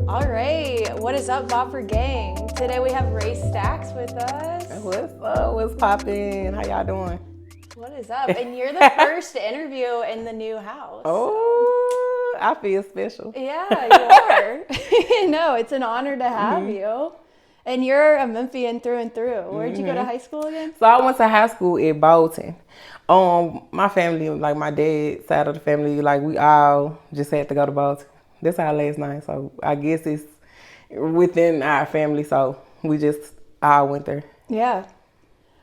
All right, what is up, Bopper gang? Today we have Rayy Stackz with us. What's up? What's poppin'? How y'all doing? What is up? And you're the first interview in the new house. Oh, I feel special. Yeah, you are. No, it's an honor to have you. And you're a Memphian through and through. Where'd you go to high school again? So I went to high school at Bolton. My family, like my dad's side of the family, like we all just had to go to Bolton. That's our last name, so I guess it's within our family, so we just all went there. Yeah.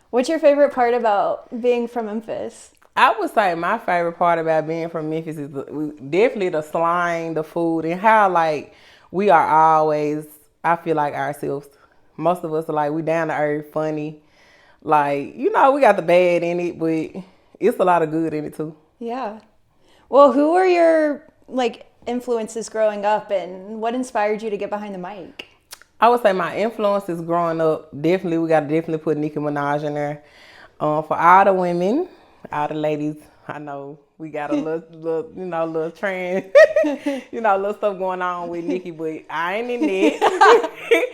What's your favorite part about being from Memphis? I would say my favorite part about being from Memphis is definitely the slang, the food, and how like we are always, I feel like ourselves. Most of us are like, we down to earth, funny. Like, you know, we got the bad in it, but it's a lot of good in it too. Yeah. Well, who were your like influences growing up and what inspired you to get behind the mic? I would say my influences growing up, definitely, we got to definitely put Nicki Minaj in there. For all the women, all the ladies, I know we got a little trend, little stuff going on with Nicki, but I ain't in it.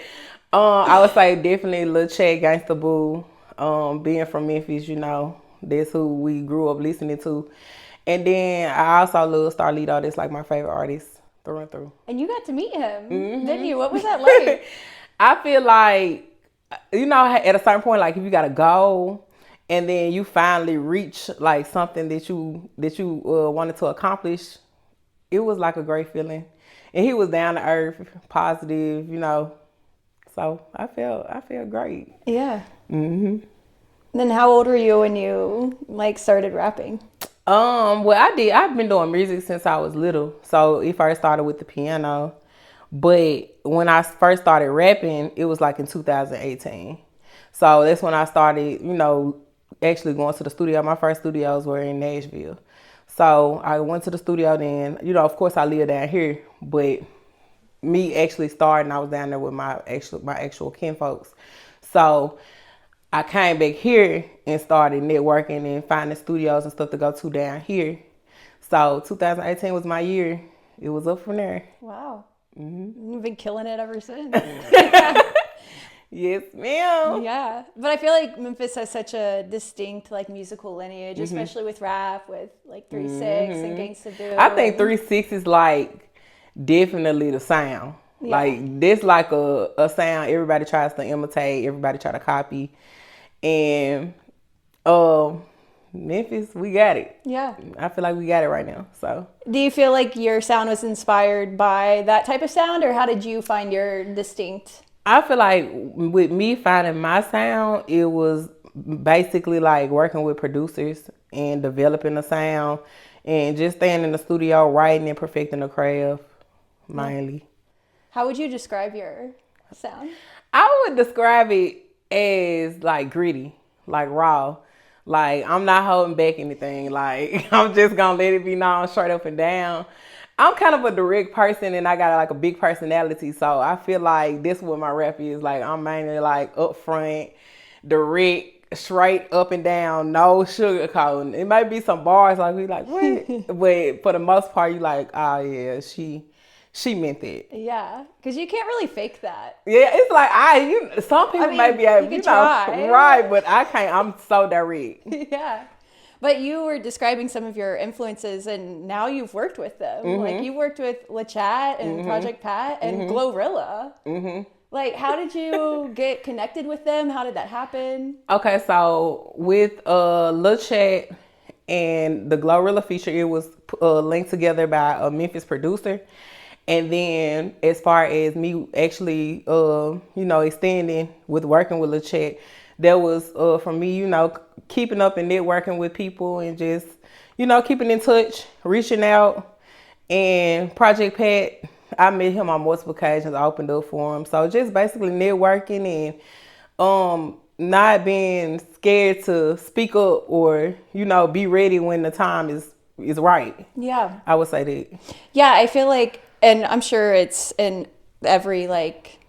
I would say definitely Lil Chat, Gangsta Boo. Being from Memphis, that's who we grew up listening to. And then I also love Starlito. That's like my favorite artist through and through. And you got to meet him, didn't you? What was that like? I feel like, at a certain point, like if you got a goal and then you finally reach like something that you wanted to accomplish, it was like a great feeling. And he was down to earth, positive, So I felt great. Yeah. Then how old were you when you like started rapping? Well, I've been doing music since I was little. So it first started with the piano. But when I first started rapping, it was like in 2018. So that's when I started, actually going to the studio. My first studios were in Nashville. So I went to the studio then, of course I live down here, but me actually starting, I was down there with my actual kinfolks. So I came back here and started networking and finding studios and stuff to go to down here. So 2018 was my year. It was up from there. Wow. You've been killing it ever since. Yes, ma'am. Yeah. But I feel like Memphis has such a distinct like musical lineage, especially with rap, with like 3 6 and Gangsta Boo. I think 3 6 is like definitely the sound. Yeah. Like this like a sound everybody tries to imitate, everybody try to copy. And Memphis, we got it. Yeah. I feel like we got it right now. So do you feel like your sound was inspired by that type of sound, or how did you find your distinct? I feel like with me finding my sound, it was basically like working with producers and developing the sound and just staying in the studio, writing and perfecting the craft mainly. How would you describe your sound? I would describe it as like gritty, like raw. Like I'm not holding back anything. Like I'm just gonna let it be known straight up and down. I'm kind of a direct person and I got like a big personality. So I feel like this is what my rap is. Like I'm mainly like upfront, direct, straight up and down, no sugarcoating. It might be some bars like we like, what? But for the most part, you like, oh yeah, she meant that. Yeah, because you can't really fake that. Yeah, it's like some people may be able, right, but I can't. I'm so direct. Yeah, but you were describing some of your influences, and now you've worked with them. Like you worked with La Chat and Project Pat and GloRilla. Like, how did you get connected with them? How did that happen? Okay, so with La Chat and the GloRilla feature, it was linked together by a Memphis producer. And then as far as me actually, extending with working with Lil Chat, that was from me, keeping up and networking with people and just, keeping in touch, reaching out. And Project Pat, I met him on multiple occasions, I opened up for him. So just basically networking and not being scared to speak up or, be ready when the time is right. Yeah. I would say that. Yeah, I feel like, and I'm sure it's in every like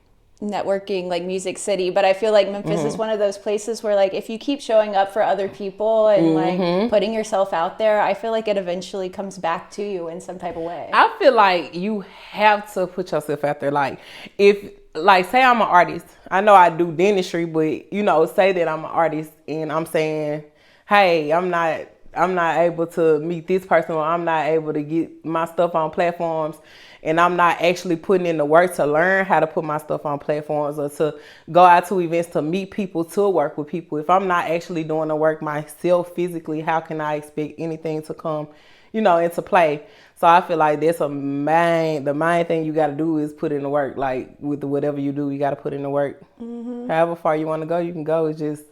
networking, like Music City, but I feel like Memphis is one of those places where like if you keep showing up for other people and like putting yourself out there, I feel like it eventually comes back to you in some type of way. I feel like you have to put yourself out there. Like if like say I'm an artist, I know I do dentistry, but you know, say that I'm an artist and I'm saying, hey, I'm not able to meet this person, or I'm not able to get my stuff on platforms, and I'm not actually putting in the work to learn how to put my stuff on platforms or to go out to events to meet people, to work with people. If I'm not actually doing the work myself physically, how can I expect anything to come, you know, into play? So I feel like that's the main thing you got to do is put in the work. Like with whatever you do, you got to put in the work. However far you want to go, you can go. It's just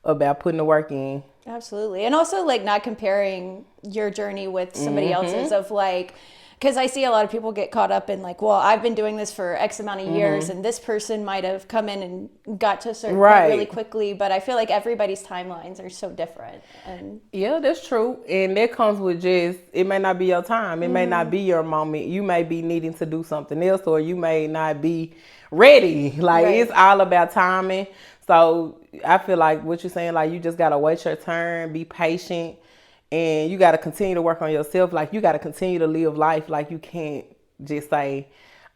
about putting the work in. Absolutely. And also like not comparing your journey with somebody else's, of like, because I see a lot of people get caught up in like, well, I've been doing this for X amount of years and this person might have come in and got to a certain point really quickly. But I feel like everybody's timelines are so different. And yeah, that's true. And that comes with just, it may not be your time. It may not be your moment. You may be needing to do something else, or you may not be ready. Like it's all about timing. So I feel like what you're saying, like you just got to wait your turn, be patient. And you got to continue to work on yourself. Like you got to continue to live life. Like you can't just say,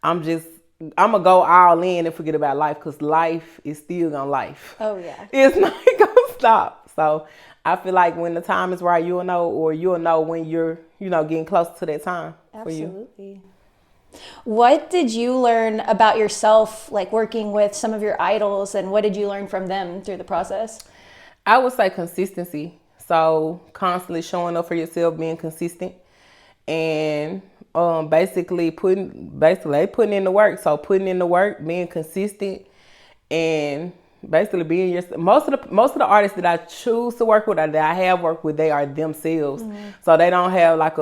I'm going to go all in and forget about life, because life is still going to life. Oh, yeah. It's not going to stop. So I feel like when the time is right, you'll know, or you'll know when you're, you know, getting close to that time. Absolutely. What did you learn about yourself, like working with some of your idols, and what did you learn from them through the process? I would say consistency. So constantly showing up for yourself, being consistent, and basically putting in the work. So putting in the work, being consistent, and basically being yourself. Most of the artists that I choose to work with, or that I have worked with, they are themselves. So they don't have like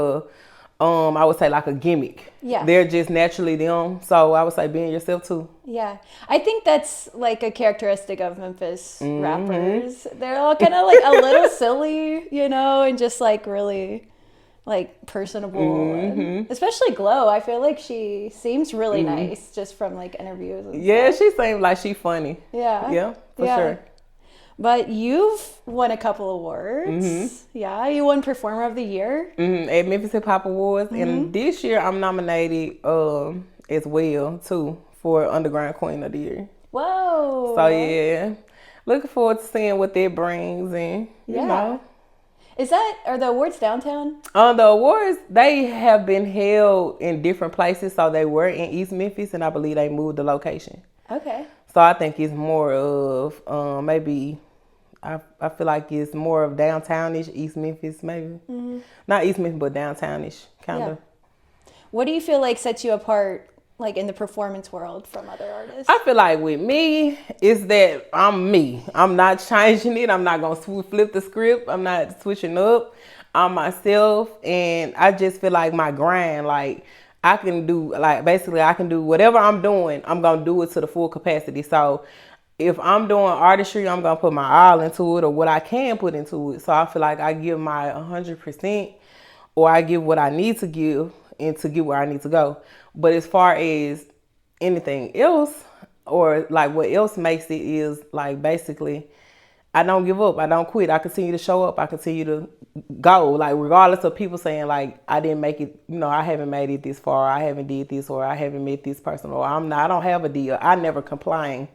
I would say like a gimmick. Yeah. They're just naturally them. So I would say being yourself too. Yeah. I think that's like a characteristic of Memphis rappers. They're all kind of like a little silly, you know, and just like really like personable. And especially Glo. I feel like she seems really nice just from like interviews and stuff. She seems like she's funny. Yeah. Yeah, for sure. But you've won a couple awards. Yeah, you won Performer of the Year. At Memphis Hip Hop Awards. And this year I'm nominated as well, too, for Underground Queen of the Year. Whoa. So, yeah. Looking forward to seeing what that brings. And, you know. Are the awards downtown? The awards, they have been held in different places. So, they were in East Memphis, and I believe they moved the location. Okay. So, I think it's more of maybe... I feel like it's more of downtownish, East Memphis, maybe. Not East Memphis, but downtownish, kind of. What do you feel like sets you apart, like in the performance world, from other artists? I feel like with me, it's that I'm me. I'm not changing it. I'm not going to flip the script. I'm not switching up. I'm myself. And I just feel like my grind, like I can do, like basically I can do whatever I'm doing. I'm going to do it to the full capacity. So if I'm doing artistry, I'm going to put my all into it, or what I can put into it. So I feel like I give my 100%, or I give what I need to give, and to get where I need to go. But as far as anything else, or like what else makes it, is like basically I don't give up. I don't quit. I continue to show up. I continue to go, like regardless of people saying like I didn't make it, you know, I haven't made it this far, I haven't did this, or I haven't met this person, or I don't have a deal. I never complain.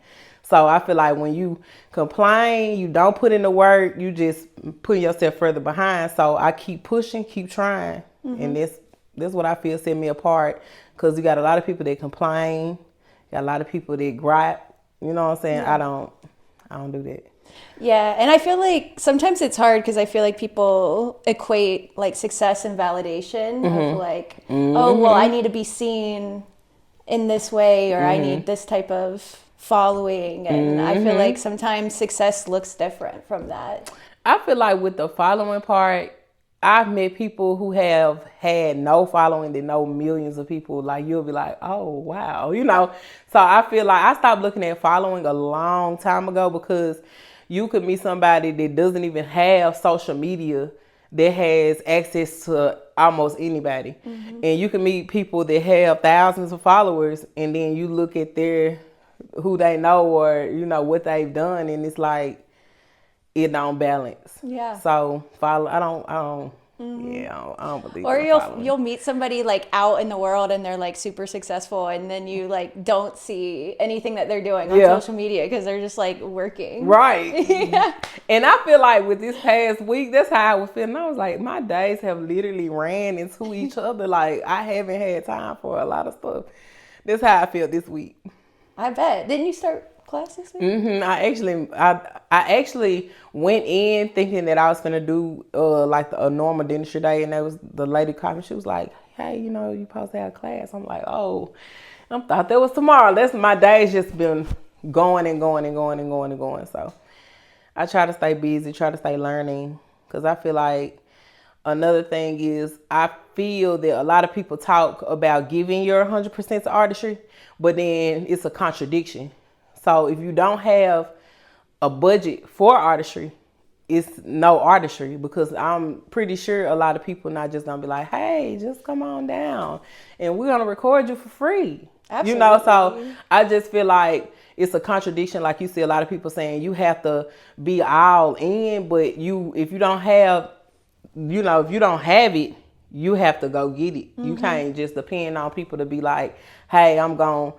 So I feel like when you complain, you don't put in the work, you just put yourself further behind. So I keep pushing, keep trying. And that's what I feel set me apart. Because you got a lot of people that complain, you got a lot of people that gripe. You know what I'm saying? I don't do that. Yeah, and I feel like sometimes it's hard because I feel like people equate like success and validation of like, oh, well, I need to be seen in this way, or I need this type of following, and I feel like sometimes success looks different from that. I feel like with the following part, I've met people who have had no following that know millions of people. Like you'll be like, oh wow, you know. So I feel like I stopped looking at following a long time ago, because you could meet somebody that doesn't even have social media that has access to almost anybody, and you can meet people that have thousands of followers, and then you look at their who they know or, you know, what they've done. And it's like, it don't balance. Yeah. So I don't believe Or in following. you'll meet somebody like out in the world and they're like super successful, and then you like don't see anything that they're doing on social media because they're just like working. Right. Yeah. And I feel like with this past week, that's how I was feeling. I was like, my days have literally ran into each other. Like, I haven't had time for a lot of stuff. That's how I feel this week. I bet. Didn't you start class this week? I actually went in thinking that I was gonna do like a normal dentistry day, and that was the lady called me. She was like, "Hey, you know, you supposed to have class." I'm like, "Oh," I thought that was tomorrow. That's my day's just been going and going and going and going and going. So I try to stay busy, try to stay learning, because I feel like another thing is I feel that a lot of people talk about giving your 100% to artistry, but then it's a contradiction. So if you don't have a budget for artistry, it's no artistry, because I'm pretty sure a lot of people not just gonna be like, hey, just come on down and we're gonna record you for free. Absolutely. You know, so I just feel like it's a contradiction. Like you see a lot of people saying you have to be all in, but if you don't have, you know, if you don't have it, you have to go get it. You can't just depend on people to be like, hey, I'm gonna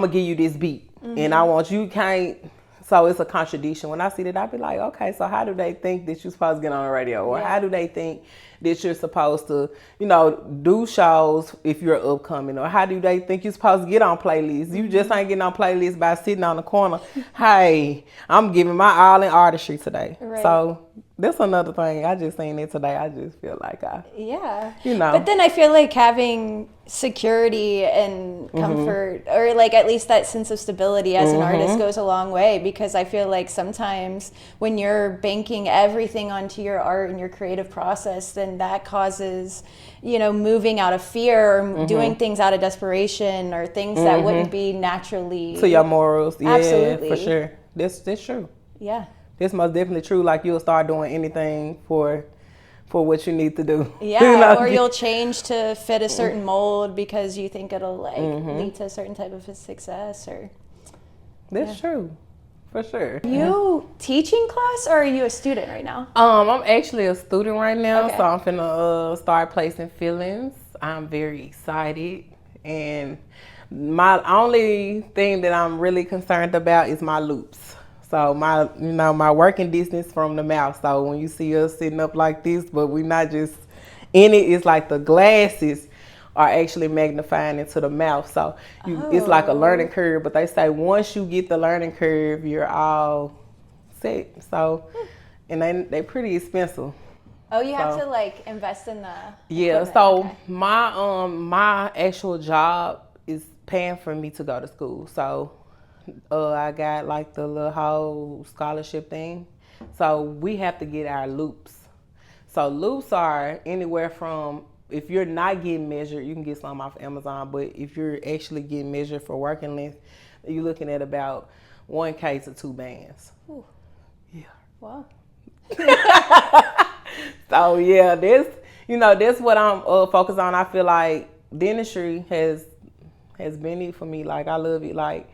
give you this beat. And I want you can't. So it's a contradiction. When I see that, I be like, okay, so how do they think that you're supposed to get on the radio? Or how do they think that you're supposed to, you know, do shows if you're upcoming? Or how do they think you're supposed to get on playlists? You just ain't getting on playlists by sitting on the corner. Hey, I'm giving my all in artistry today. Right. So that's another thing. I just seen it today. I just feel like you know. But then I feel like having security and comfort, or like at least that sense of stability as an artist, goes a long way, because I feel like sometimes when you're banking everything onto your art and your creative process, then that causes, you know, moving out of fear or doing things out of desperation or things that wouldn't be naturally to your morals. Yeah, absolutely, for sure. That's true. Yeah. It's most definitely true. Like, you'll start doing anything for what you need to do. Yeah, you know? Or you'll change to fit a certain mold because you think it'll like lead to a certain type of success. Or that's true, for sure. Are you teaching class, or are you a student right now? I'm actually a student right now, Okay. so I'm finna start placing feelings. I'm very excited, and my only thing that I'm really concerned about is my loops. So my working distance from the mouth. So when you see us sitting up like this, but we're not just in it, it's like the glasses are actually magnifying into the mouth. So it's like a learning curve. But they say once you get the learning curve, you're all set. So, and they pretty expensive. Oh, you have to like invest in the equipment. So my actual job is paying for me to go to school. So I got like the little whole scholarship thing. So we have to get our loops. So loops are anywhere from, if you're not getting measured, you can get some off Amazon, but if you're actually getting measured for working length, you're looking at about 1K to 2 bands. Ooh. Yeah. Wow. So yeah, that's what I'm focused on. I feel like dentistry has been it for me. Like, I love it. Like,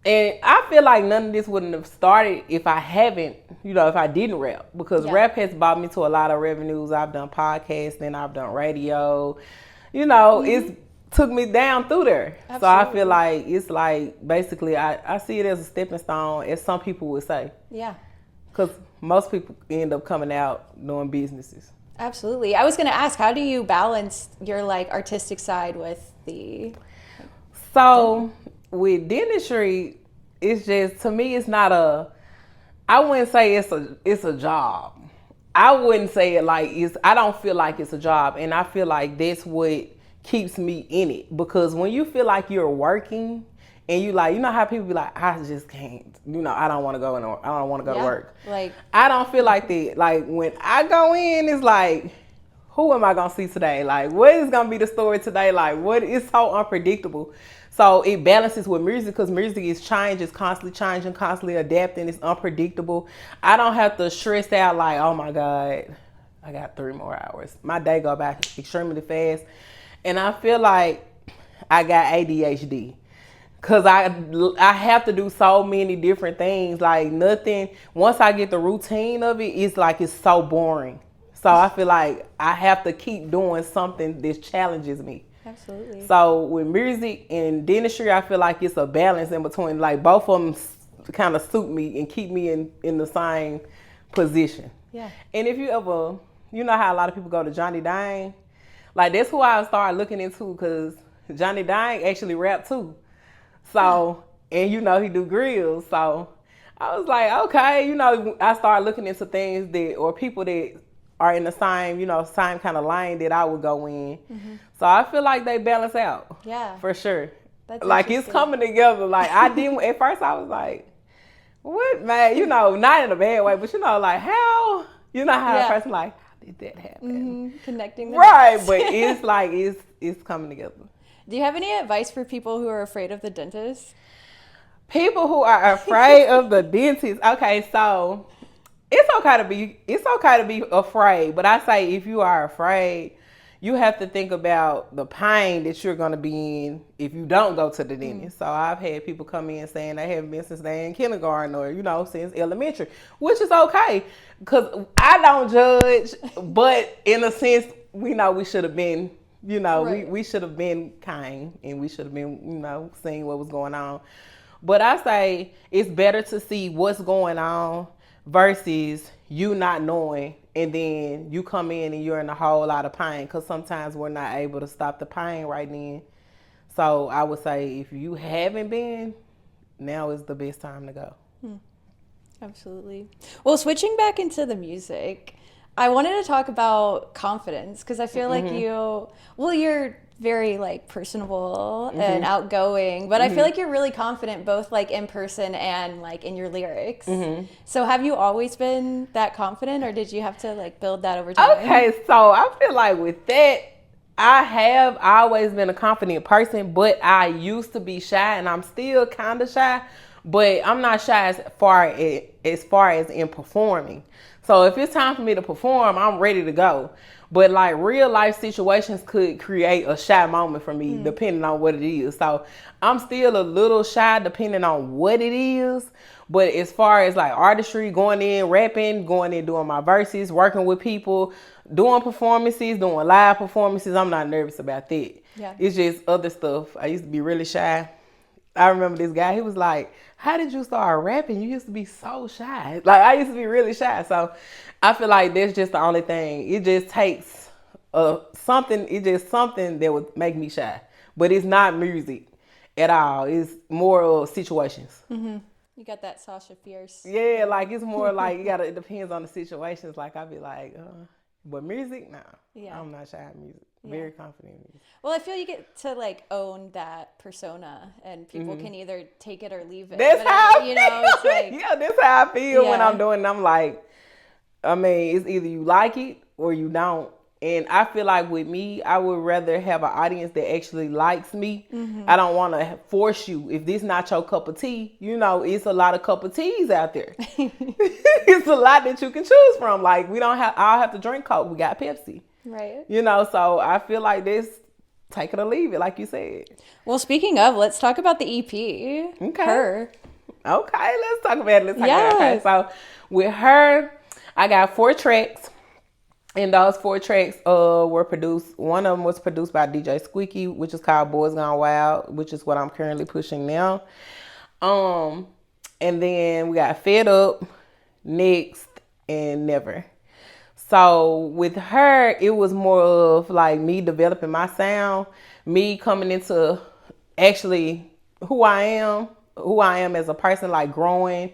and I feel like none of this wouldn't have started if I didn't rap, because rap has brought me to a lot of revenues. I've done podcasting, I've done radio, it's took me down through there. Absolutely. So I feel like it's like, basically, I see it as a stepping stone, as some people would say. Yeah. Because most people end up coming out doing businesses. Absolutely. I was going to ask, how do you balance your like artistic side with the... So with dentistry, it's just, to me, it's not I wouldn't say it's a job. I wouldn't say it like I don't feel like it's a job. And I feel like that's what keeps me in it. Because when you feel like you're working and you like, you know how people be like, I just can't, I don't want to go to work. Like, I don't feel like that. Like, when I go in, it's like, who am I going to see today? Like, what is going to be the story today? Like, it's so unpredictable. So it balances with music, because music is constantly changing, constantly adapting. It's unpredictable. I don't have to stress out like, oh my God, I got 3 more hours. My day go by extremely fast. And I feel like I got ADHD. Cause I have to do so many different things. Like nothing. Once I get the routine of it, it's like it's so boring. So I feel like I have to keep doing something that challenges me. Absolutely. So with music and dentistry, I feel like it's a balance in between. Like both of them kind of suit me and keep me in the same position. Yeah. And if you ever, you know how a lot of people go to Johnny Dang, like that's who I started looking into because Johnny Dang actually rap too. So, and you know, he do grills. So I was like, okay, you know, I started looking into things that, or people that are in the same, you know, same kind of lane that I would go in. Mm-hmm. So I feel like they balance out. Yeah. For sure. That's like it's coming together. Like I didn't, at first I was like, what, man, you know, not in a bad way, but you know, like how, you know how a person like, how did that happen? Mm-hmm. Connecting the right, dots. but it's like, it's coming together. Do you have any advice for people who are afraid of the dentist? People who are afraid of the dentist. Okay, so it's okay to be afraid, but I say if you are afraid, you have to think about the pain that you're going to be in if you don't go to the dentist. So I've had people come in saying they haven't been since they're in kindergarten or, you know, since elementary, which is okay because I don't judge, but in a sense, we know we should have been, you know, right. we should have been kind and we should have been, you know, seeing what was going on. But I say it's better to see what's going on versus you not knowing and then you come in and you're in a whole lot of pain because sometimes we're not able to stop the pain right then. So I would say if you haven't been, now is the best time to go. Absolutely. Well, switching back into the music, I wanted to talk about confidence because I feel like you're very like personable and outgoing, but I feel like you're really confident both like in person and like in your lyrics. So have you always been that confident or did you have to like build that over time? Okay, so I feel like with that, I have always been a confident person, but I used to be shy and I'm still kind of shy, but I'm not shy as far as in performing. So if it's time for me to perform, I'm ready to go. But like real life situations could create a shy moment for me depending on what it is. So I'm still a little shy depending on what it is. But as far as like artistry, going in, rapping, going in, doing my verses, working with people, doing performances, doing live performances, I'm not nervous about that. Yeah. It's just other stuff. I used to be really shy. I remember this guy, he was like, how did you start rapping? You used to be so shy. Like I used to be really shy. So I feel like that's just the only thing. It just takes something that would make me shy. But it's not music at all. It's more situations. You got that Sasha Fierce. Yeah, like it's more like it depends on the situations. Like I'd be like, but music, no. Yeah. I'm not shy at music. Very confident in music. Well, I feel you get to like own that persona and people can either take it or leave it. That's how I feel. It's like, yeah, that's how I feel when I'm doing it. I'm like, I mean, it's either you like it or you don't. And I feel like with me, I would rather have an audience that actually likes me. I don't want to force you. If this not your cup of tea, you know, it's a lot of cup of teas out there. It's a lot that you can choose from. Like I'll have to drink Coke. We got Pepsi. Right. You know, so I feel like this, take it or leave it, like you said. Well, speaking of, let's talk about the EP. Okay. Her. Okay, let's talk about it. Okay, so with her, I got 4 tracks. And those 4 tracks were produced. One of them was produced by DJ Squeaky, which is called Boys Gone Wild, which is what I'm currently pushing now. And then we got Fed Up, Next, and Never. So with her, it was more of like me developing my sound, me coming into actually who I am as a person, like growing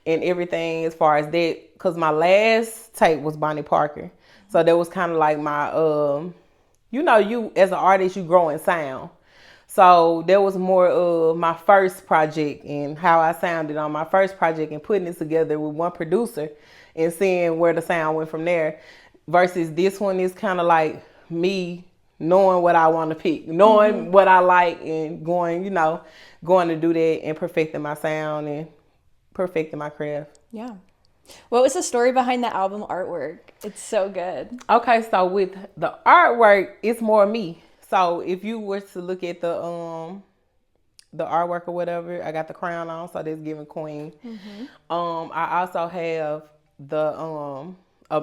and everything as far as that. Because my last tape was Bonnie Parker. So that was kind of like my, you know, you as an artist, you grow in sound. So that was more of my first project and how I sounded on my first project and putting it together with one producer and seeing where the sound went from there. Versus this one is kind of like me knowing what I want to pick, knowing what I like and going to do that and perfecting my sound and perfecting my craft. Yeah. What was the story behind the album artwork? It's so good. Okay, so with the artwork, it's more me. So if you were to look at the the artwork or whatever. I got the crown on, so that's giving queen. I also have the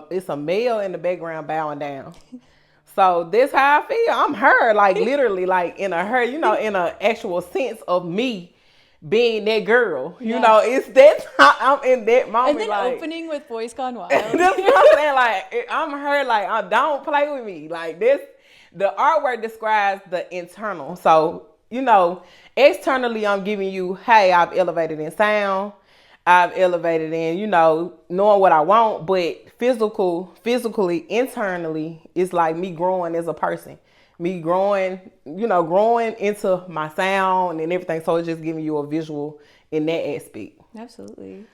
it's a male in the background bowing down. So this how I feel. I'm her, like literally, like in a her, in a actual sense of me being that girl. It's that I'm in that moment. And then like, opening with Boys Gone Wild. That's what I'm saying. Like I'm her. Like don't play with me. Like this, the artwork describes the internal. So externally, I'm giving you, hey, I've elevated in sound. I've elevated in, knowing what I want, but physically, internally, it's like me growing as a person, me growing into my sound and everything. So it's just giving you a visual in that aspect. Absolutely.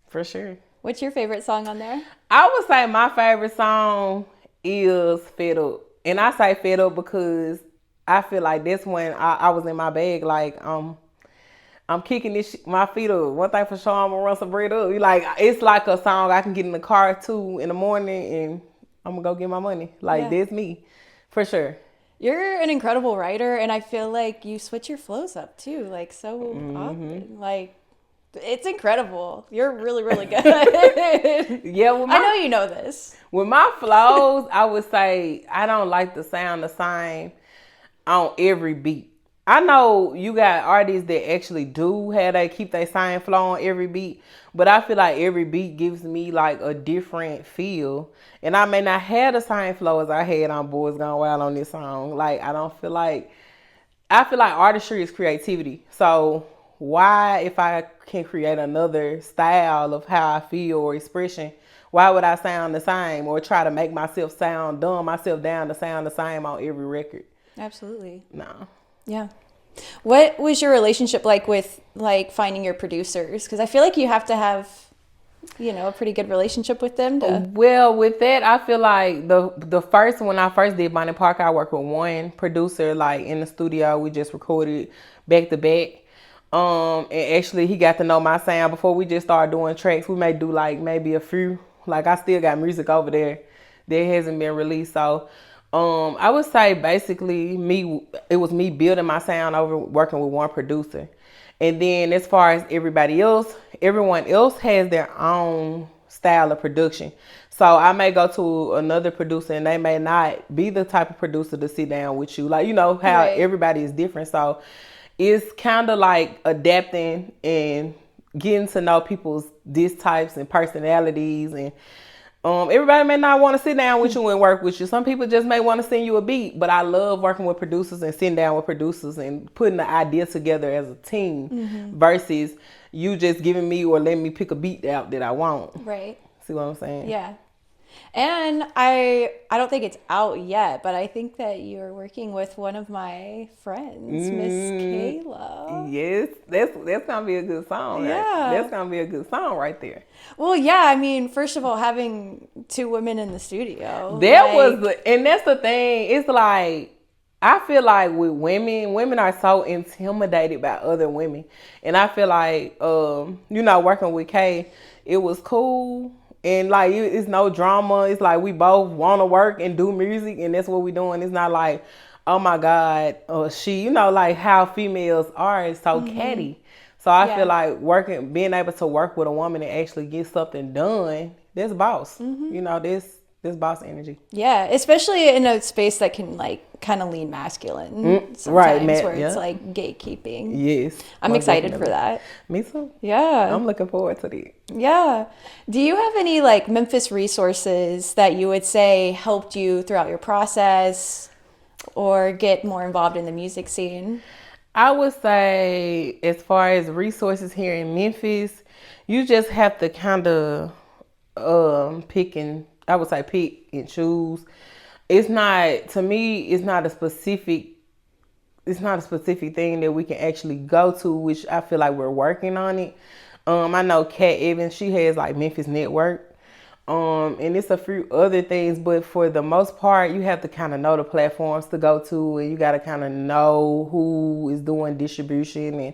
For sure. What's your favorite song on there? I would say my favorite song is Fed Up. And I say Fed Up because I feel like that's when I was in my bag. Like, I'm kicking my feet up. One thing for sure, I'm gonna run some bread up. Like, it's like a song I can get in the car to in the morning and I'm gonna go get my money. Like, that's me. For sure. You're an incredible writer, and I feel like you switch your flows up too, like so often. Like, it's incredible. You're really, really good. Yeah, I know you know this. With my flows, I would say I don't like to sound the same on every beat. I know you got artists that actually do have they keep their same flow on every beat, but I feel like every beat gives me like a different feel, and I may not have the same flow as I had on Boys Gone Wild on this song. Like I feel like artistry is creativity. So why, if I can create another style of how I feel or expression, why would I sound the same or try to make myself dumb myself down to sound the same on every record? Absolutely. No. Yeah. What was your relationship like with like finding your producers? Because I feel like you have to have, a pretty good relationship with them. Well, with that, I feel like when I first did Bonnie Parker, I worked with one producer, like in the studio. We just recorded back to back. And actually he got to know my sound before we just started doing tracks. We may do like maybe a few. Like I still got music over there that hasn't been released. So I would say basically it was me building my sound over working with one producer. And then as far as everyone else has their own style of production. So I may go to another producer and they may not be the type of producer to sit down with you. Like, how everybody is different. So it's kind of like adapting and getting to know people's types and personalities, and everybody may not want to sit down with you and work with you. Some people just may want to send you a beat, but I love working with producers and sitting down with producers and putting the idea together as a team versus you just giving me or letting me pick a beat out that I want. Right. See what I'm saying? Yeah. And I don't think it's out yet, but I think that you're working with one of my friends, Miss Kayla. Yes, that's gonna be a good song. Yeah, right? That's gonna be a good song right there. Well, yeah, I mean, first of all, having two women in the studio. And that's the thing. It's like I feel like with women are so intimidated by other women, and I feel like working with Kay, it was cool. And like it's no drama. It's like we both want to work and do music, and that's what we're doing. It's not like, oh my God, she, like how females are is so catty. So I feel like being able to work with a woman and actually get something done, that's boss. This boss energy. Yeah, especially in a space that can like kind of lean masculine sometimes, where it's like gatekeeping. Yes, I'm excited for that. Me too. Yeah, I'm looking forward to that. Yeah. Do you have any like Memphis resources that you would say helped you throughout your process or get more involved in the music scene? I would say as far as resources here in Memphis, you just have to kind of pick and choose. It's not a specific thing that we can actually go to, which I feel like we're working on it. I know Kat Evans, she has like Memphis Network. And it's a few other things, but for the most part, you have to kind of know the platforms to go to, and you got to kind of know who is doing distribution,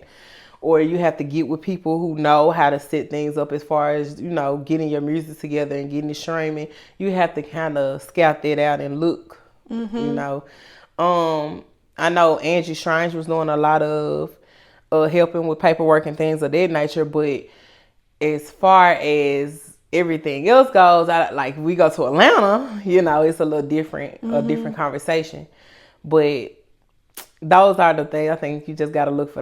or you have to get with people who know how to set things up as far as, getting your music together and getting it streaming. You have to kind of scout that out and look, I know Angie Strange was doing a lot of helping with paperwork and things of that nature. But as far as everything else goes, like we go to Atlanta, you know, it's a little different, a different conversation. But those are the things. I think you just got to look for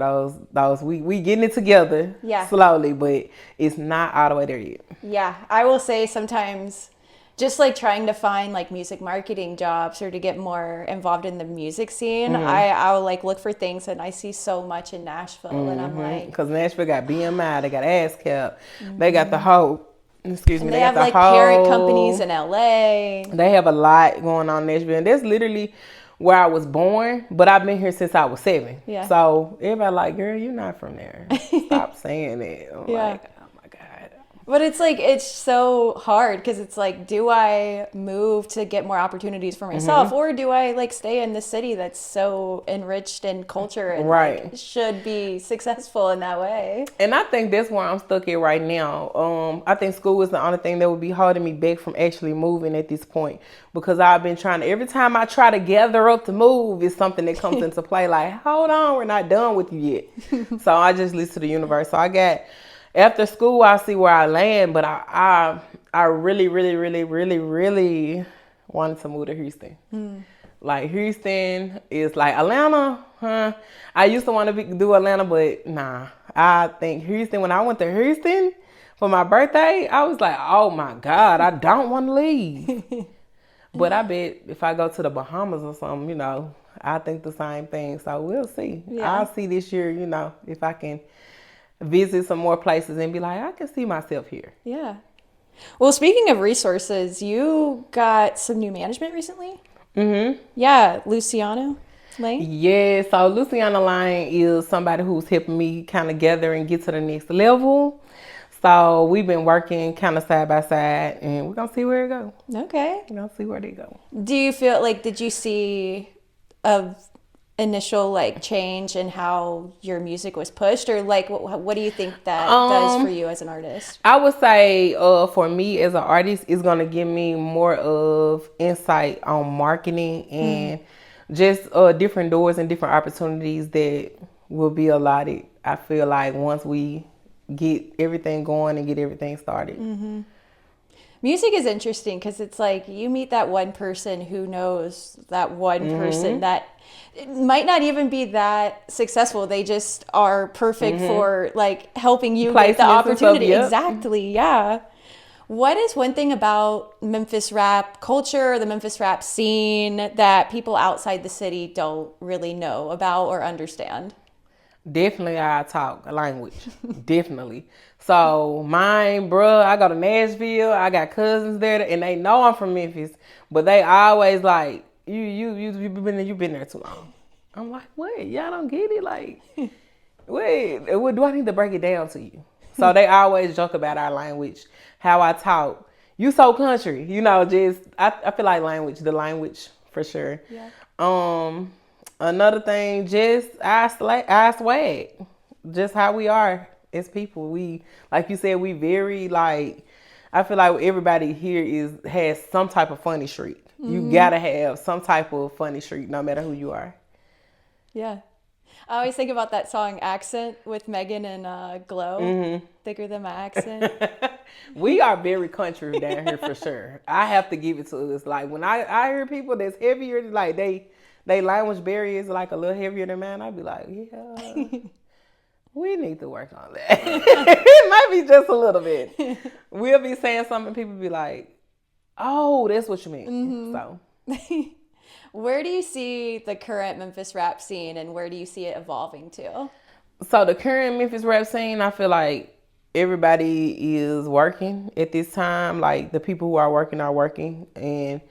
those. We getting it together slowly, but it's not all the way there yet. Yeah, I will say sometimes just like trying to find like music marketing jobs or to get more involved in the music scene, I'll like look for things, and I see so much in Nashville, and I'm like, because Nashville got BMI, they got ASCAP, they got the whole. Excuse me. They have like parent companies in LA. They have a lot going on in Nashville, and that's literally where I was born, but I've been here since I was 7. Yeah. So everybody like, girl, you're not from there. Stop saying it. I'm like, oh my God. But it's like, it's so hard because it's like, do I move to get more opportunities for myself, or do I like stay in the city that's so enriched in culture and like, should be successful in that way? And I think that's where I'm stuck at right now. I think school is the only thing that would be holding me back from actually moving at this point, because I've been trying to, every time I try to gather up to move, it's something that comes into play like, hold on, we're not done with you yet. So I just listen to the universe. So I got, after school, I'll see where I land, but I really, really, really, really, really wanted to move to Houston. Like, Houston is like Atlanta, huh? I used to want to do Atlanta, but nah. I think Houston, when I went to Houston for my birthday, I was like, oh my God, I don't want to leave. But I bet if I go to the Bahamas or something, you know, I think the same thing. So we'll see. I'll see this year, you know, if I can visit some more places and be like, I can see myself here. Yeah. Well, speaking of resources, you got some new management recently? Yeah, Luciano Lane? Yeah, so Luciano Lane is somebody who's helping me kind of gather and get to the next level. So we've been working kind of side by side, and we're going to see where it goes. Okay. We're going to see where they go. Do you feel like, did you see a initial like change in how your music was pushed, or like what do you think that does for you as an artist? I would say for me as an artist, it's going to give me more of insight on marketing and just different doors and different opportunities that will be allotted. I feel like once we get everything going and get everything started. Music is interesting because it's like you meet that one person who knows that one person that might not even be that successful. They just are perfect for like helping you get the opportunity. Exactly. Yeah. What is one thing about Memphis rap culture, the Memphis rap scene, that people outside the city don't really know about or understand? Definitely I talk a language. Definitely. So mine, bruh, I go to Nashville. I got cousins there and they know I'm from Memphis, but they always like, you've been there too long. I'm like, wait, y'all don't get it? Like, wait, what do I need to break it down to you? So they always joke about our language, how I talk. You so country, you know, just I feel like the language for sure. Yeah. Another thing, just our swag, just how we are as people. We, like you said, we very like, I feel like everybody here has some type of funny streak. You gotta have some type of funny streak, no matter who you are. Yeah. I always think about that song Accent with Megan and Glow. Thicker Than My Accent. We are very country down here for sure. I have to give it to us. Like when I hear people that's heavier, like they language barrier is like a little heavier than mine, I'd be like, yeah, we need to work on that. It might be just a little bit. We'll be saying something, people be like, oh, that's what you mean. So. Where do you see the current Memphis rap scene and where do you see it evolving to? So the current Memphis rap scene, I feel like everybody is working at this time. Like the people who are working. And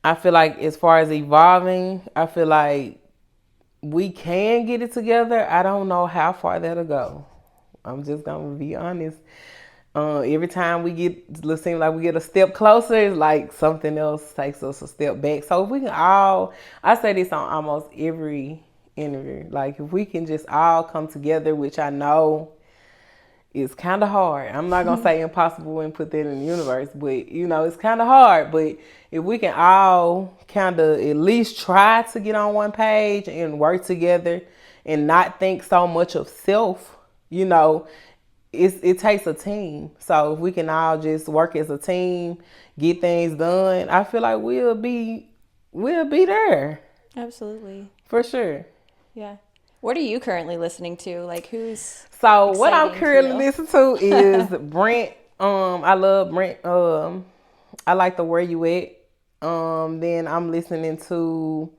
I feel like as far as evolving, I feel like we can get it together. I don't know how far that'll go. I'm just going to be honest. Every time we seem like we get a step closer, it's like something else takes us a step back. So if we can I say this on almost every interview, like if we can just all come together, which I know it's kind of hard. I'm not gonna say impossible and put that in the universe, but you know, it's kind of hard. But if we can all kind of at least try to get on one page and work together and not think so much of self, you know, it takes a team. So if we can all just work as a team, get things done, I feel like we'll be there. Absolutely. For sure. Yeah. What are you currently listening to? Like, who's so what I'm exciting currently to you? listening to is Brent. I love Brent. I like the Where You At. Then I'm listening to,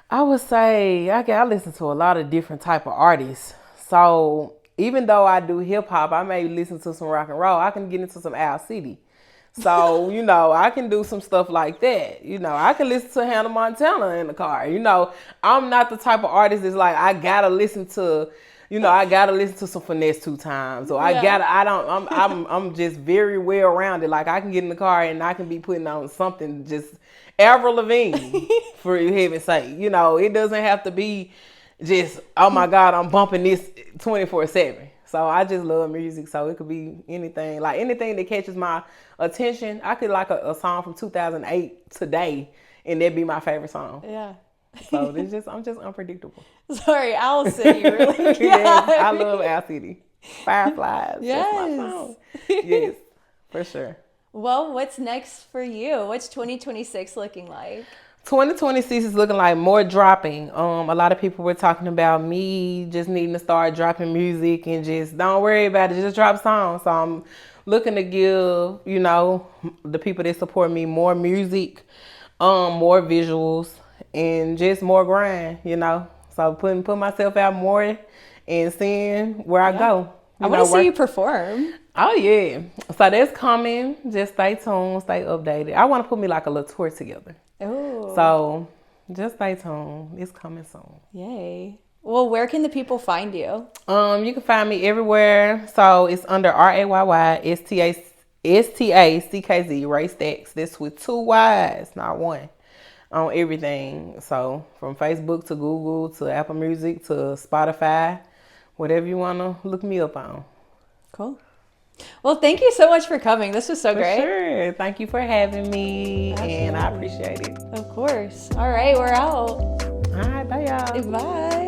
I would say I listen to a lot of different type of artists. So even though I do hip hop, I may listen to some rock and roll. I can get into some Al City. So, you know, I can do some stuff like that. You know, I can listen to Hannah Montana in the car. You know, I'm not the type of artist that's like, I gotta listen to, you know, I gotta listen to some Finesse 2 times. Or I'm just very well rounded. Like, I can get in the car and I can be putting on something just Avril Lavigne, for heaven's sake. You know, it doesn't have to be just, oh my God, I'm bumping this 24/7. So I just love music. So it could be anything, like anything that catches my attention. I could like a song from 2008 today, and that'd be my favorite song. Yeah. So I'm just unpredictable. Sorry, Owl City, really? Yes, I love Owl City. Fireflies. Yes. That's my song. Yes, for sure. Well, what's next for you? What's 2026 looking like? 2026 is looking like more dropping. A lot of people were talking about me just needing to start dropping music and just don't worry about it, just drop songs. So I'm looking to give, you know, the people that support me more music, more visuals, and just more grind, you know. So put myself out more and seeing where I go. I want to see you perform. Oh yeah. So that's coming. Just stay tuned, stay updated. I want to put me like a little tour together. Oh. So just stay tuned. It's coming soon. Yay. Well, where can the people find you? You can find me everywhere. So it's under RayYStackz, Rayy Stackz. That's with 2 Y's, not 1. On everything. So from Facebook to Google to Apple Music to Spotify, whatever you want to look me up on. Cool. Well, thank you so much for coming. This was so great. Sure. Thank you for having me. Absolutely. And I appreciate it. Of course. All right, we're out. All right, bye y'all. Bye.